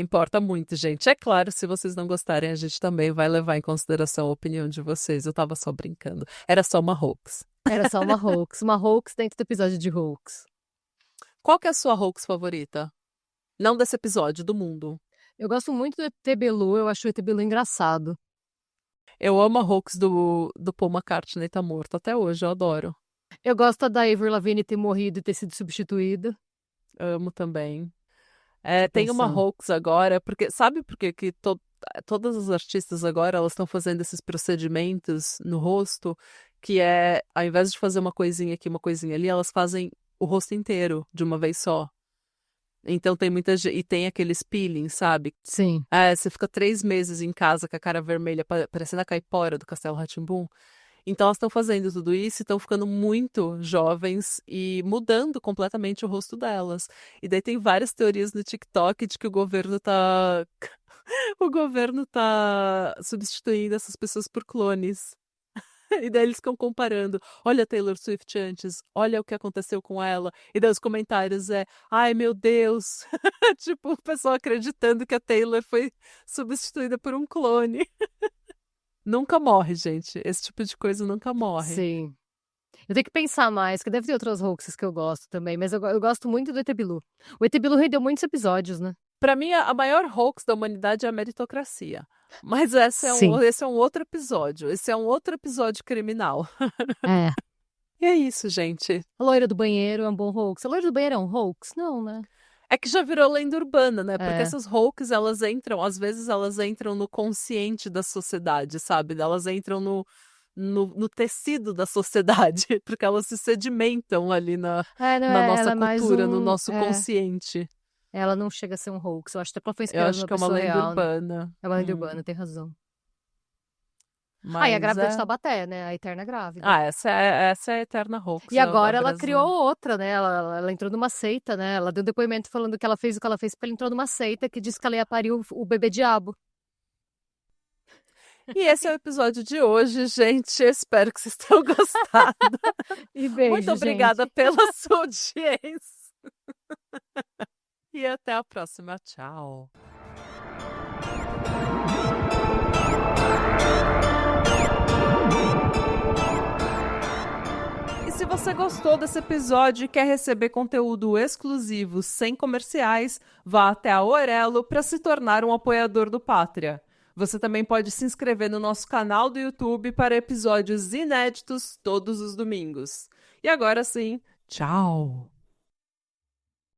Importa muito, gente. É claro, se vocês não gostarem, a gente também vai levar em consideração a opinião de vocês. Eu tava só brincando. Era só uma hoax. Era só uma hoax dentro do episódio de hoax. Qual que é a sua hoax favorita? Não desse episódio, do mundo. Eu gosto muito do ET Bilu, eu acho o ET Bilu engraçado. Eu amo a hoax do Paul McCartney tá morto. Até hoje, eu adoro. Eu gosto da Avril Lavigne ter morrido e ter sido substituída. Amo também. Deixa eu Tem uma pensar. hoax agora, porque sabe por que todas as artistas agora elas estão fazendo esses procedimentos no rosto, que ao invés de fazer uma coisinha aqui, uma coisinha ali, elas fazem o rosto inteiro de uma vez só. Então tem muita gente. E tem aqueles peeling, sabe? Sim. Você fica 3 meses em casa com a cara vermelha, parecendo a caipora do Castelo rá tim Então elas estão fazendo tudo isso e estão ficando muito jovens e mudando completamente o rosto delas. E daí tem várias teorias no TikTok de que o governo tá. O governo tá substituindo essas pessoas por clones. E daí eles ficam comparando. Olha a Taylor Swift antes, olha o que aconteceu com ela. E daí os comentários ai meu Deus. Tipo, o pessoal acreditando que a Taylor foi substituída por um clone. Nunca morre, gente. Esse tipo de coisa nunca morre. Sim. Eu tenho que pensar mais, que deve ter outras hoaxes que eu gosto também, mas eu gosto muito do ET Bilu. O ET Bilu rendeu muitos episódios, né? Pra mim, a maior hoax da humanidade é a meritocracia. Mas Sim. esse é um outro episódio. Esse é um outro episódio criminal. É. E é isso, gente. A loira do banheiro é um bom hoax. A loira do banheiro é um hoax? Não, né? É que já virou lenda urbana, né? Porque É. essas hoax, elas entram, às vezes elas entram no consciente da sociedade, sabe? Elas entram no tecido da sociedade, porque elas se sedimentam ali na É, não, nossa ela é mais cultura, no nosso É, consciente. ela não chega a ser um hoax. Eu acho até que ela foi Eu inspirada acho numa que é uma pessoa lenda real, né? urbana. É uma lenda urbana, tem razão. E a Mas grávida de é. Taubaté, né? A eterna grávida. Ah, essa é a eterna hoax, E a agora ela criou brasileira. outra, né? Ela entrou numa seita, né? Ela deu depoimento falando que ela fez o que ela fez porque ela entrou numa seita que disse que ela ia parir o bebê diabo. E esse é o episódio de hoje, gente. Espero que vocês tenham gostado. E Muito beijo, obrigada gente. pela sua audiência. E até a próxima. Tchau. E se você gostou desse episódio e quer receber conteúdo exclusivo sem comerciais, vá até a Orelo para se tornar um apoiador do Pátria. Você também pode se inscrever no nosso canal do YouTube para episódios inéditos todos os domingos. E agora sim, tchau!